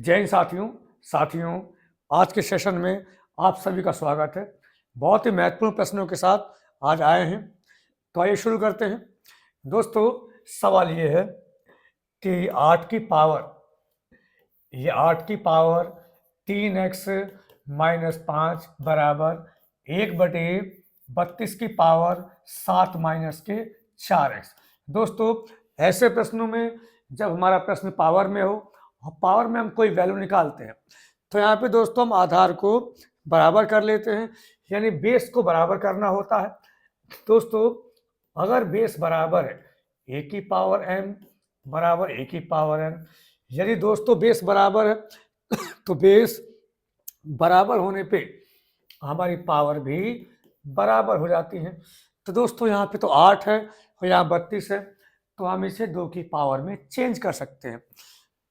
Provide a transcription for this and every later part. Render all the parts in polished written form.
जय हिंद साथियों आज के सेशन में आप सभी का स्वागत है। बहुत ही महत्वपूर्ण प्रश्नों के साथ आज आए हैं, तो आइए शुरू करते हैं। दोस्तों, सवाल ये है कि 8 की पावर 3x माइनस 5 बराबर 1/32 की पावर 7 माइनस के 4x। दोस्तों, ऐसे प्रश्नों में जब हमारा प्रश्न पावर में हो और पावर में हम कोई वैल्यू निकालते हैं, तो यहाँ पे दोस्तों हम आधार को बराबर कर लेते हैं, यानी बेस को बराबर करना होता है। दोस्तों, अगर बेस बराबर है a की पावर m बराबर a की पावर n, यदि दोस्तों बेस बराबर है तो बेस बराबर होने पे हमारी पावर भी बराबर हो जाती है। तो दोस्तों यहाँ पे तो 8 है और यहाँ 32 है, तो हम इसे 2 की पावर में चेंज कर सकते हैं।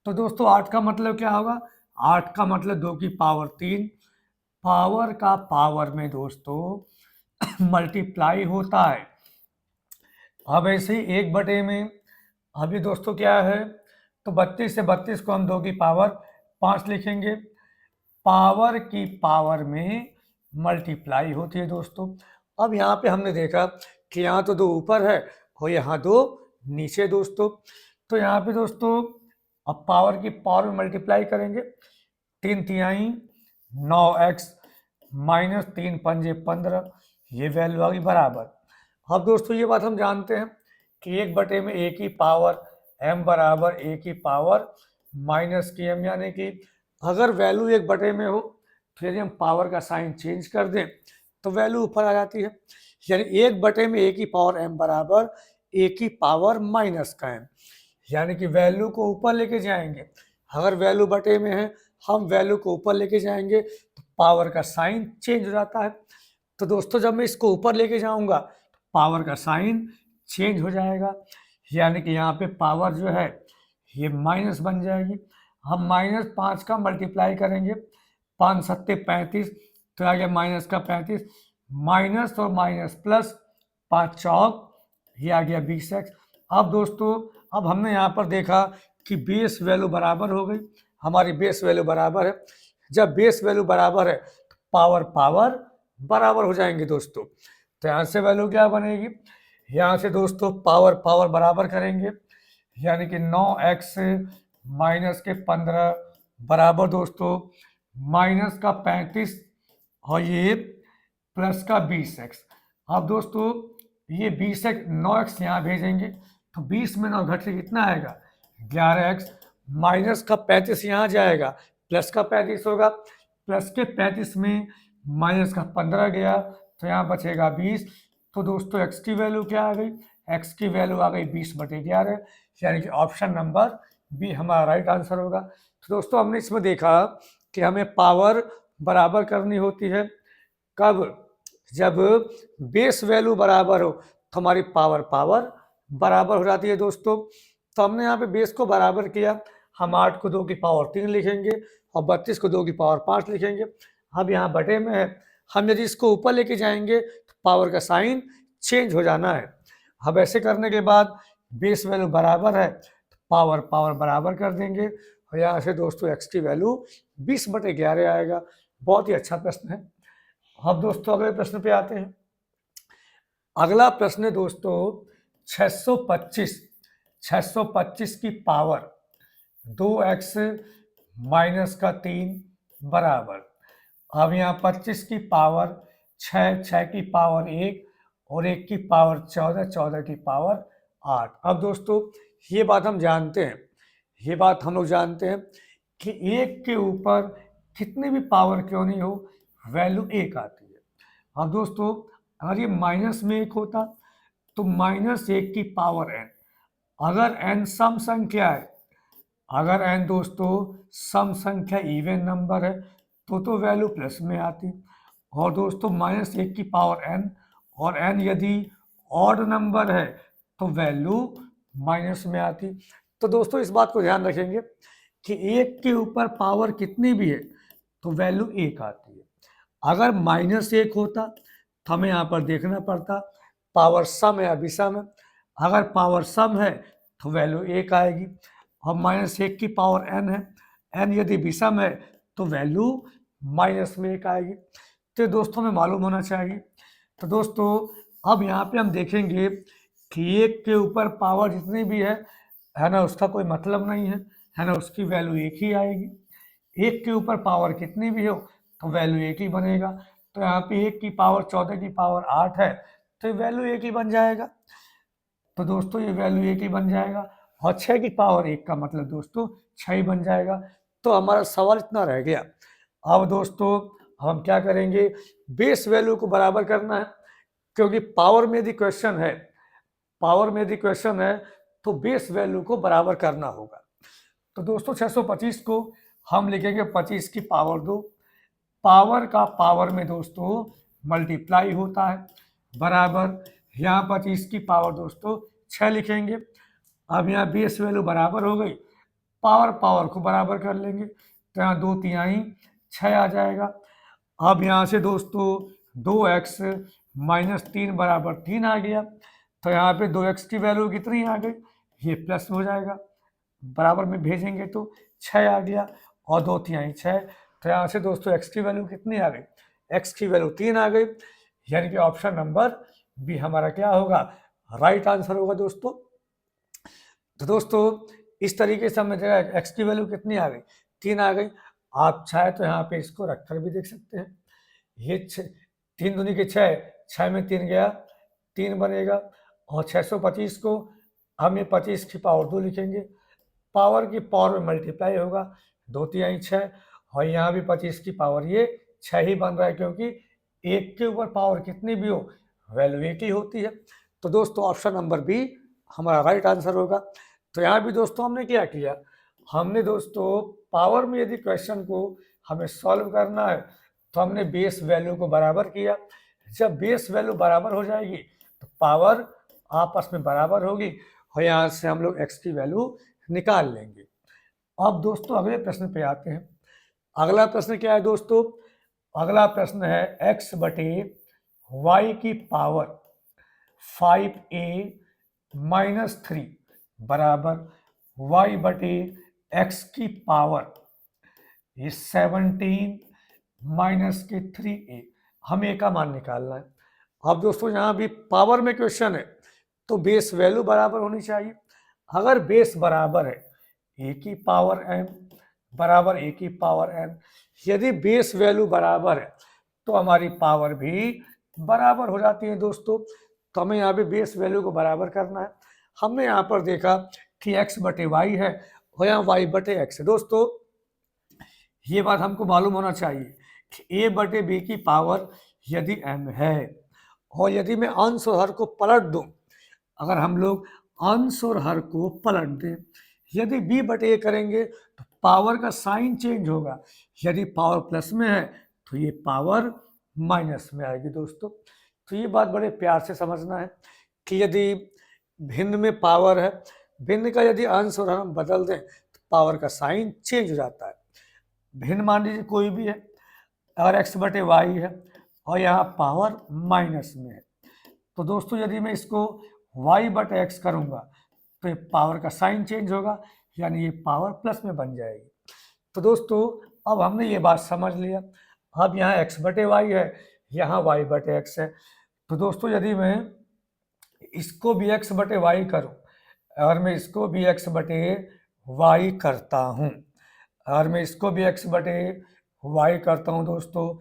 तो दोस्तों 8 का मतलब क्या होगा? 8 का मतलब 2 की पावर 3, पावर का पावर में दोस्तों मल्टीप्लाई होता है। अब ऐसे ही 1 में अभी दोस्तों क्या है, तो 32 से 32 को हम 2 की पावर 5 लिखेंगे। पावर की पावर में मल्टीप्लाई होती है दोस्तों। अब यहाँ पे हमने देखा कि यहाँ तो 2 ऊपर है और यहाँ 2 नीचे दोस्तों। तो यहाँ पे दोस्तों अब पावर की पावर में मल्टीप्लाई करेंगे। 3 तिहाई 9x माइनस 3 पंजे 15, ये वैल्यू आ गई बराबर। अब दोस्तों ये बात हम जानते हैं कि 1 में a की पावर m बराबर a की पावर माइनस की m, यानी कि अगर वैल्यू 1 में हो तो यदि हम पावर का साइन चेंज कर दें तो वैल्यू ऊपर आ जाती है। यानी 1 में a की पावर m बराबर a की पावर माइनस का m, यानी कि वैल्यू को ऊपर लेके जाएंगे। अगर वैल्यू बटे में है, हम वैल्यू को ऊपर लेके जाएंगे तो पावर का साइन चेंज हो जाता है। तो दोस्तों जब मैं इसको ऊपर लेके जाऊंगा तो पावर का साइन चेंज हो जाएगा, यानी कि यहाँ पे पावर जो है ये माइनस बन जाएगी। हम -5 का मल्टीप्लाई करेंगे, 5 सत्ते 35, तो आ गया माइनस का 35, माइनस और माइनस प्लस 5 चौक, ये आ गया 20x। अब दोस्तों अब हमने यहाँ पर देखा कि बेस वैल्यू बराबर हो गई, हमारी बेस वैल्यू बराबर है। जब बेस वैल्यू बराबर है तो पावर पावर बराबर हो जाएंगे दोस्तों। तो यहाँ से वैल्यू क्या बनेगी? यहाँ से दोस्तों पावर पावर बराबर करेंगे, यानी कि 9x माइनस के 15 बराबर दोस्तों माइनस का 35 और ये प्लस का 20x। अब दोस्तों ये 20x 9x यहाँ भेजेंगे तो 20 में 9 घट के कितना आएगा? 11x, माइनस का 35 यहाँ जाएगा, प्लस का 35 होगा, प्लस के 35 में माइनस का 15 गया तो यहाँ बचेगा 20। तो दोस्तों x की वैल्यू क्या आ गई? x की वैल्यू आ गई 20/11, यानी कि ऑप्शन नंबर बी हमारा राइट आंसर होगा। तो दोस्तों हमने इसमें देखा कि हमें पावर बराबर करनी होती है कब? जब बेस वैल्यू बराबर हो तो हमारी पावर पावर बराबर हो जाती है दोस्तों। तो हमने यहाँ पे बेस को बराबर किया, हम 8 को 2 की पावर 3 लिखेंगे और 32 को 2 की पावर 5 लिखेंगे। अब यहाँ बटे में है, हम यदि इसको ऊपर लेके जाएंगे तो पावर का साइन चेंज हो जाना है। अब ऐसे करने के बाद बेस वैल्यू बराबर है तो पावर पावर बराबर कर देंगे और यहाँ से दोस्तों x की वैल्यू 20/11 आएगा। बहुत ही अच्छा प्रश्न है। अब दोस्तों अगले प्रश्न पे आते हैं। अगला प्रश्न है दोस्तों 625 की पावर 2x माइनस का 3 बराबर। अब यहाँ 25 की पावर 6, 6 की पावर 1 और 1 की पावर 14, 14 की पावर 8। अब दोस्तों ये बात हम जानते हैं, ये बात हम लोग जानते हैं कि 1 के ऊपर कितने भी पावर क्यों नहीं हो, वैल्यू 1 आती है। अब दोस्तों अगर ये माइनस में 1 होता तो -1 की पावर n, अगर n सम संख्या है, अगर n दोस्तों सम संख्या इवन नंबर है तो वैल्यू प्लस में आती, और दोस्तों -1 की पावर n और n यदि ऑड नंबर है तो वैल्यू माइनस में आती। तो दोस्तों इस बात को ध्यान रखेंगे कि 1 के ऊपर पावर कितनी भी है तो वैल्यू 1 आती है। अगर -1 होता तो हमें यहाँ पर देखना पड़ता पावर सम है या विषम है। अगर पावर सम है तो वैल्यू 1 आएगी और -1 की पावर n है n यदि विषम है तो वैल्यू माइनस में 1 आएगी। तो दोस्तों हमें मालूम होना चाहिए। तो दोस्तों अब यहाँ पे हम देखेंगे कि 1 के ऊपर पावर जितनी भी है ना, उसका कोई मतलब नहीं है ना, उसकी वैल्यू 1 ही आएगी। 1 के ऊपर पावर कितनी भी हो तो वैल्यू 1 ही बनेगा। तो यहाँ पे 1 की पावर 14 की पावर 8 है तो वैल्यू 1 ही बन जाएगा। तो दोस्तों ये वैल्यू 1 ही बन जाएगा और 6 की पावर 1 का मतलब दोस्तों 6 ही बन जाएगा। तो हमारा सवाल इतना रह गया। अब दोस्तों हम क्या करेंगे, बेस वैल्यू को बराबर करना है, क्योंकि पावर में यदि क्वेश्चन है, तो बेस वैल्यू को बराबर करना होगा। तो दोस्तों 625 को हम लिखेंगे 25 की पावर 2। पावर का पावर में दोस्तों मल्टीप्लाई होता है, बराबर यहाँ 25 की पावर दोस्तों 6 लिखेंगे। अब यहाँ बेस वैल्यू बराबर हो गई, पावर को बराबर कर लेंगे तो यहाँ 2 तिहाई 6 आ जाएगा। अब यहाँ से दोस्तों 2x माइनस 3 बराबर 3 आ गया। तो यहाँ पे 2x की वैल्यू कितनी आ गई, ये प्लस हो जाएगा, बराबर में भेजेंगे तो 6 आ गया और 2 तिहाई 6। तो यहाँ से दोस्तों x की वैल्यू कितनी आ गई, x की वैल्यू 3 आ गई, यानी कि ऑप्शन नंबर बी हमारा क्या होगा, राइट आंसर होगा दोस्तों। तो दोस्तों इस तरीके से हमें देखा x की वैल्यू कितनी आ गई, 3 आ गई। आप चाहे तो यहाँ पे इसको रखकर भी देख सकते हैं। ये 3 दूनी के 6, 6 में 3 गया 3 बनेगा और 625 को हम ये 25 की पावर 2 लिखेंगे, पावर की पावर में मल्टीप्लाई होगा, 2 तिहाई 6 और यहाँ भी 25 की पावर ये 6 ही बन रहा है, क्योंकि 1 के ऊपर पावर कितनी भी हो वैल्यू 1 ही होती है। तो दोस्तों ऑप्शन नंबर बी हमारा राइट आंसर होगा। तो यहाँ भी दोस्तों हमने क्या किया, हमने दोस्तों पावर में यदि क्वेश्चन को हमें सॉल्व करना है तो हमने बेस वैल्यू को बराबर किया। जब बेस वैल्यू बराबर हो जाएगी तो पावर आपस में बराबर होगी और यहाँ से हम लोग x की वैल्यू निकाल लेंगे। अब दोस्तों अगले प्रश्न पे आते हैं। अगला प्रश्न क्या है दोस्तों, अगला प्रश्न है x बटे वाई की पावर 5a माइनस 3 बराबर y बटे x की पावर ये 17 माइनस के 3a, हमें a का मान निकालना है। अब दोस्तों यहाँ भी पावर में क्वेश्चन है तो बेस वैल्यू बराबर होनी चाहिए। अगर बेस बराबर है a की पावर m बराबर a की पावर n, यदि बेस वैल्यू बराबर है तो हमारी पावर भी बराबर हो जाती है दोस्तों। तो हमें यहाँ पे बेस वैल्यू को बराबर करना है। हमने यहाँ पर देखा कि x बटे वाई है और यहाँ y बटे x है। दोस्तों ये बात हमको मालूम होना चाहिए कि a बटे b की पावर यदि m है और यदि मैं अंश और हर को पलट दूं, अगर हम लोग अंश और हर को पलट दें, यदि b बटे a करेंगे तो पावर का साइन चेंज होगा। यदि पावर प्लस में है तो ये पावर माइनस में आएगी दोस्तों। तो ये बात बड़े प्यार से समझना है कि यदि भिन्न में पावर है, भिन्न का यदि अंश और हर हम बदल दें तो पावर का साइन चेंज हो जाता है। भिन्न मान लीजिए कोई भी है, अगर x बटे वाई है और यहाँ पावर माइनस में है, तो दोस्तों यदि मैं इसको y बटे x करूँगा तो ये पावर का साइन चेंज होगा, यानी ये पावर प्लस में बन जाएगी। तो दोस्तों अब हमने ये बात समझ लिया। अब यहाँ x बटे वाई है, यहाँ y बटे x है। तो दोस्तों यदि मैं इसको भी x बटे वाई करूँ, अगर मैं इसको भी x बटे वाई करता हूँ, अगर मैं इसको भी x बटे वाई करता हूँ दोस्तों,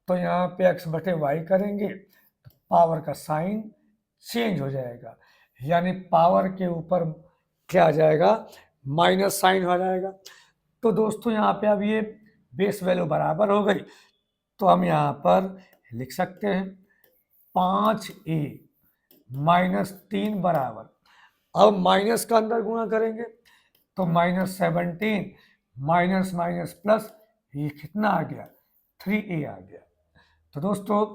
तो यहाँ पे x बटे वाई करेंगे तो पावर का साइन चेंज हो जाएगा, यानी पावर के ऊपर क्या आ जाएगा, माइनस साइन हो जाएगा। तो दोस्तों यहाँ पे अब ये बेस वैल्यू बराबर हो गई, तो हम यहाँ पर लिख सकते हैं 5a माइनस 3 बराबर, अब माइनस का अंदर गुणा करेंगे तो -17 माइनस माइनस प्लस, ये कितना आ गया, 3a आ गया। तो दोस्तों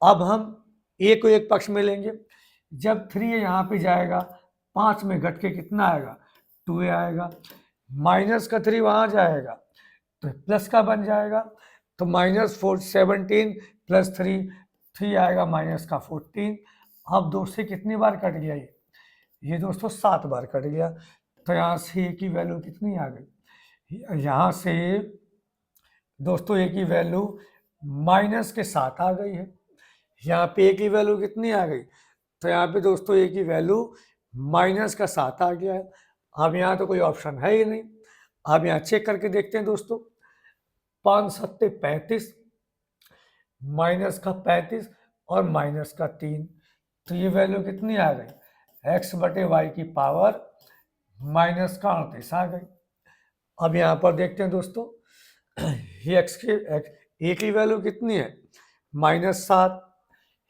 अब हम a को एक पक्ष में लेंगे, जब 3a यहाँ पे जाएगा 5 में घट के कितना आएगा, 2a आएगा, माइनस का 3 वहाँ जाएगा तो प्लस का बन जाएगा, तो -17 प्लस 3 आएगा माइनस का 14। अब 2 से कितनी बार कट गया ये दोस्तों 7 बार कट गया। तो यहाँ से a की वैल्यू कितनी आ गई, यहाँ से दोस्तों ए की वैल्यू माइनस के साथ आ गई है, यहाँ पे ए की वैल्यू कितनी आ गई, तो यहाँ पे दोस्तों ए की वैल्यू माइनस का 7 आ गया है। अब यहाँ तो कोई ऑप्शन है ही नहीं। अब यहाँ चेक करके देखते हैं दोस्तों, 5 सत्ते 35, माइनस का 35 और माइनस का 3, तो ये वैल्यू कितनी आ गई, x बटे वाई की पावर माइनस का 38 आ गई। अब यहाँ पर देखते हैं दोस्तों, ये ए की वैल्यू कितनी है, -7,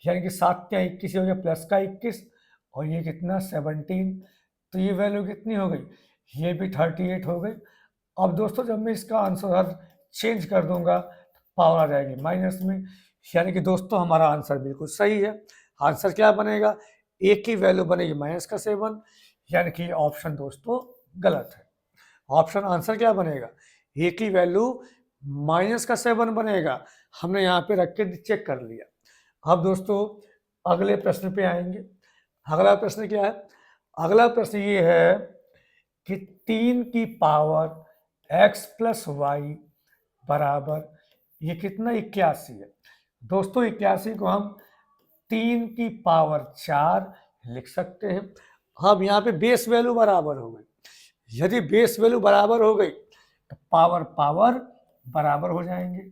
यानी कि 7 क्या 21 हो गया, प्लस का 21, और ये कितना 17, तो ये वैल्यू कितनी हो गई, ये भी 38 हो गई। अब दोस्तों जब मैं इसका आंसर चेंज कर दूंगा तो पावर आ जाएगी माइनस में, यानी कि दोस्तों हमारा आंसर बिल्कुल सही है। आंसर क्या बनेगा, ए की वैल्यू बनेगी -7, यानी कि ऑप्शन दोस्तों गलत है। ऑप्शन आंसर क्या बनेगा, ए की वैल्यू -7 बनेगा। हमने यहाँ पे रख के चेक कर लिया। अब दोस्तों अगले प्रश्न पे आएंगे। अगला प्रश्न क्या है, अगला प्रश्न ये है कि 3 की पावर x प्लस वाई बराबर, ये कितना 81 है। दोस्तों 81 को हम 3 की पावर 4 लिख सकते हैं। अब यहाँ पे बेस वैल्यू बराबर हो गई, यदि बेस वैल्यू बराबर हो गई तो पावर पावर बराबर हो जाएंगे,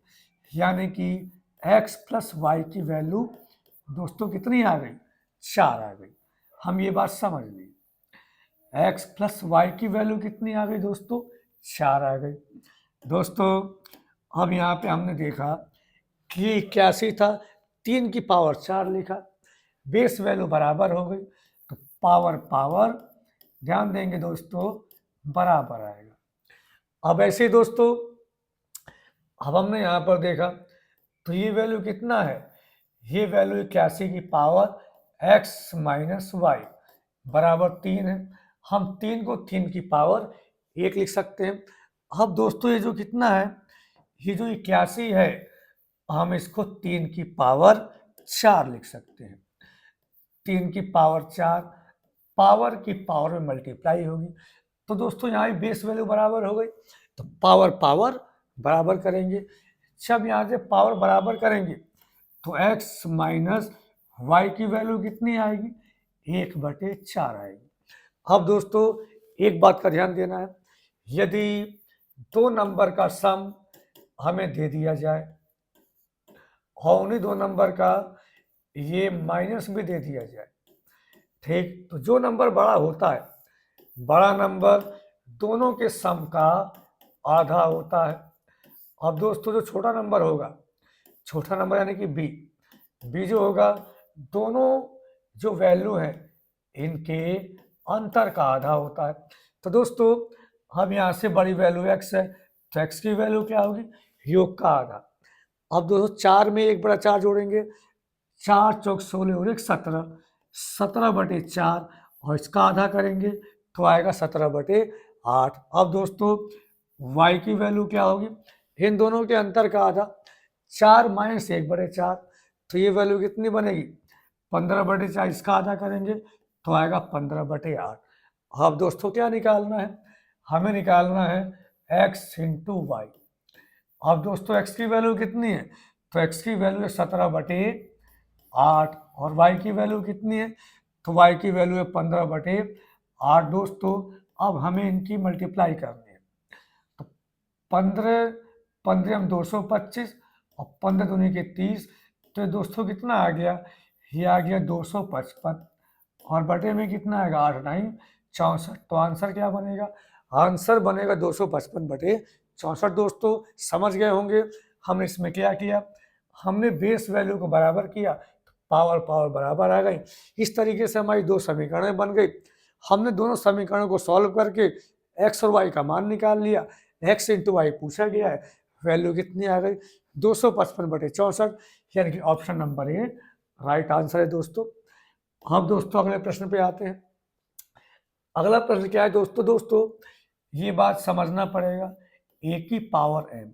यानी कि x प्लस वाई की वैल्यू दोस्तों कितनी आ गई, 4 आ गई। हम ये बात समझ ली, x प्लस वाई की वैल्यू कितनी आ गई दोस्तों, 4 आ गई। दोस्तों अब यहाँ पे हमने देखा कि 81 था, 3 की पावर 4 लिखा, बेस वैल्यू बराबर हो गई, तो पावर पावर ध्यान देंगे दोस्तों बराबर आएगा। अब ऐसे दोस्तों अब हमने यहाँ पर देखा तो ये वैल्यू कितना है, ये वैल्यू 81 की पावर x माइनस वाई बराबर 3 है। हम 3 को 3 की पावर 1 लिख सकते हैं। अब दोस्तों ये जो कितना है, ये जो 81 है, हम इसको 3 की पावर 4 लिख सकते हैं। 3 की पावर 4 पावर की पावर में मल्टीप्लाई होगी, तो दोस्तों यहाँ बेस वैल्यू बराबर हो गई, तो पावर पावर बराबर करेंगे। जब यहाँ से पावर बराबर करेंगे तो x माइनस वाई की वैल्यू कितनी आएगी, 1/4 आएगी। अब दोस्तों एक बात का ध्यान देना है, यदि दो नंबर का सम हमें दे दिया जाए और उन्हीं दो नंबर का ये माइनस भी दे दिया जाए, ठीक, तो जो नंबर बड़ा होता है, बड़ा नंबर दोनों के सम का आधा होता है। अब दोस्तों जो छोटा नंबर होगा, छोटा नंबर यानी कि बी जो होगा, दोनों जो वैल्यू हैं इनके अंतर का आधा होता है। तो दोस्तों हम यहाँ से बड़ी वैल्यू x है, तो x की वैल्यू क्या होगी, योग का आधा। अब दोस्तों 4 में 1/4 जोड़ेंगे, 4 चौक 16 और 1 17, 17/4 और इसका आधा करेंगे तो आएगा 17/8। अब दोस्तों y की वैल्यू क्या होगी, इन दोनों के अंतर का आधा, 4 माइनस 1/4, तो ये वैल्यू कितनी बनेगी, 15/4, इसका आधा करेंगे तो आएगा 15/8। अब दोस्तों क्या निकालना है, हमें निकालना है x इंटू वाई। अब दोस्तों x की वैल्यू कितनी है, तो x की वैल्यू है 17/8 और y की वैल्यू कितनी है, तो y की वैल्यू है 15/8। दोस्तों अब हमें इनकी मल्टीप्लाई करनी है, तो 15 15 हम 225 और 15 दूनी के 30, तो दोस्तों कितना आ गया, ये आ गया 255 और बटे में कितना आएगा 8 9 64, तो आंसर क्या बनेगा, आंसर बनेगा 255/64। दोस्तों समझ गए होंगे हमने इसमें क्या किया, हमने बेस वैल्यू को बराबर किया, पावर पावर बराबर आ गई। इस तरीके से हमारी दो समीकरणें बन गई। हमने दोनों समीकरणों को सॉल्व करके x और y का मान निकाल लिया, x इंटू वाई पूछा गया है, वैल्यू कितनी आ गई 255/64, यानी कि option number A right answer है दोस्तों। अब दोस्तों अगले प्रश्न पे आते हैं। अगला प्रश्न क्या है दोस्तों ये बात समझना पड़ेगा, a की पावर m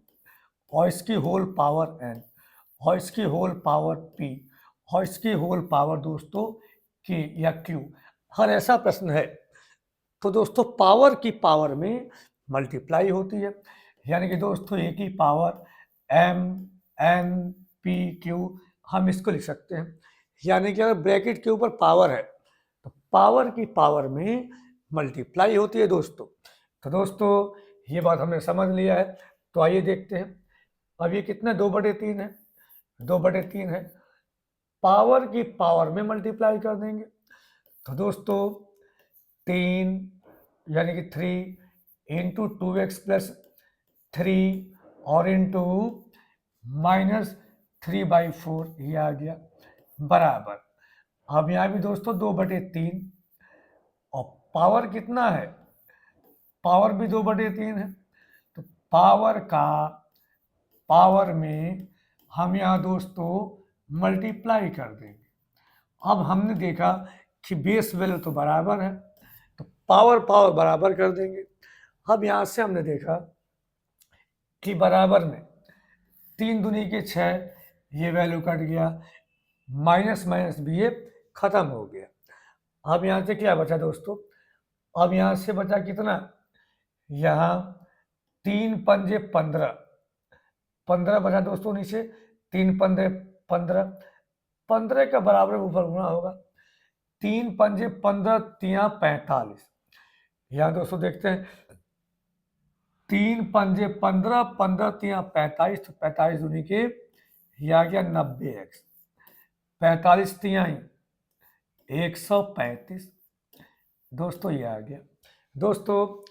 और इसकी होल पावर n और इसकी होल पावर p और इसकी होल पावर दोस्तों k या q, हर ऐसा प्रश्न है तो दोस्तों पावर की पावर में मल्टीप्लाई होती है। यानी कि दोस्तों ए की power M N P Q हम इसको लिख सकते हैं। यानी कि अगर ब्रैकेट के ऊपर पावर है तो पावर की पावर में मल्टीप्लाई होती है दोस्तों। तो दोस्तों ये बात हमने समझ लिया है। तो आइए देखते हैं। अब ये कितना 2/3 है, 2/3 है, पावर की पावर में मल्टीप्लाई कर देंगे। तो दोस्तों 3 यानी कि 3 इंटू 2x+3 और इंटू -3/4 ये आ गया बराबर। अब यहाँ भी दोस्तों 2/3 और पावर कितना है, पावर भी 2/3 है। तो पावर में हम यहाँ दोस्तों मल्टीप्लाई कर देंगे। अब हमने देखा कि बेस वैल्यू तो बराबर है, तो पावर पावर बराबर कर देंगे। अब यहाँ से हमने देखा कि बराबर में 3 दूनी के 6, ये वैल्यू कट गया, माइनस माइनस भी ये खत्म हो गया। अब यहाँ से क्या बचा दोस्तों, अब यहाँ से बचा कितना, यहाँ 3 पंजे 15, 15 बचा दोस्तों नीचे, 3 पंजे 15, 15 का बराबर ऊपर गुणा होगा, 3 पंजे 15 तिया 45। यहाँ दोस्तों देखते हैं 3 पंजे 15, 15 तिया 45, तो 45 दूनी के ये आ गया 90x, 45 तिहाई 135 दोस्तों ये आ गया। दोस्तों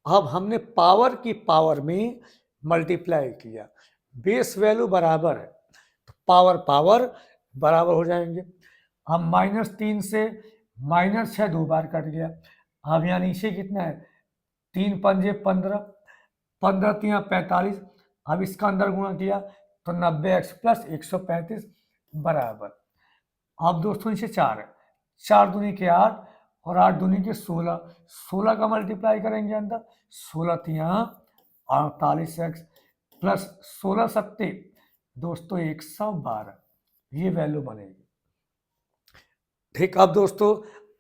अब हमने पावर की पावर में मल्टीप्लाई किया, बेस वैल्यू बराबर है तो पावर पावर बराबर हो जाएंगे। अब -3 से -6 2 बार कट गया। अब यहाँ नीचे कितना है, 3 पंजे 15, 15 तिया 45, अब इसका अंदर गुणा किया तो 90x + 135 बराबर। अब दोस्तों नीचे 4 है, 4 दूनी के 8 और 8 दूनी के 16, 16 का मल्टीप्लाई करेंगे अंदर, 16 तिया 48x प्लस 16 सत्ते दोस्तों 112, ये वैल्यू बनेगी। ठीक, अब दोस्तों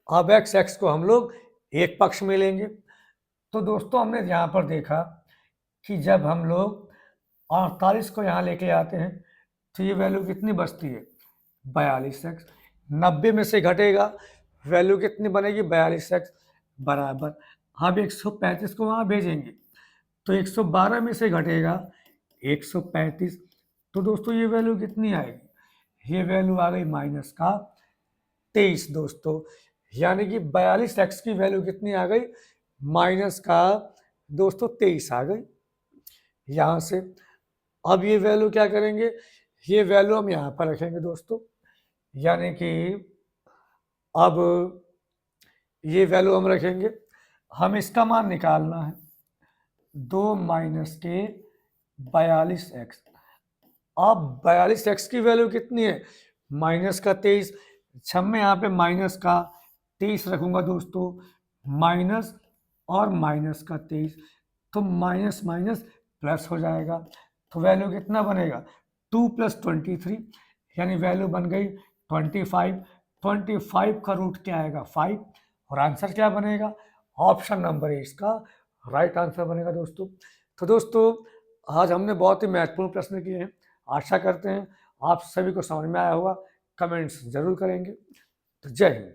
अब x को हम लोग एक पक्ष में लेंगे। तो दोस्तों हमने यहाँ पर देखा कि जब हम लोग 48 को यहाँ लेके आते हैं तो ये वैल्यू कितनी बचती है, 42x। 90 में से घटेगा, वैल्यू कितनी बनेगी, 42x बराबर। अब 135 को वहाँ भेजेंगे तो 112 में से घटेगा 135, तो दोस्तों ये वैल्यू कितनी आएगी, ये वैल्यू आ गई -23 दोस्तों। यानी कि 42x की वैल्यू कितनी आ गई, -23 आ गई यहाँ से। अब ये वैल्यू क्या करेंगे, ये वैल्यू हम यहाँ पर रखेंगे दोस्तों। यानी कि अब ये वैल्यू हम रखेंगे, हम इसका मान निकालना है, 2 - 42x। अब 42x की वैल्यू कितनी है, -23, छम्मे यहाँ पे -23 रखूंगा दोस्तों, माइनस और -23, तो माइनस माइनस प्लस हो जाएगा, तो वैल्यू कितना बनेगा, 2 + 23, यानी वैल्यू बन गई 25। 25 का रूट क्या आएगा, 5, और आंसर क्या बनेगा, ऑप्शन नंबर ए इसका राइट आंसर बनेगा दोस्तों। तो दोस्तों आज हमने बहुत ही महत्वपूर्ण प्रश्न किए हैं, आशा करते हैं आप सभी को समझ में आया होगा, कमेंट्स जरूर करेंगे। तो जय हिंद।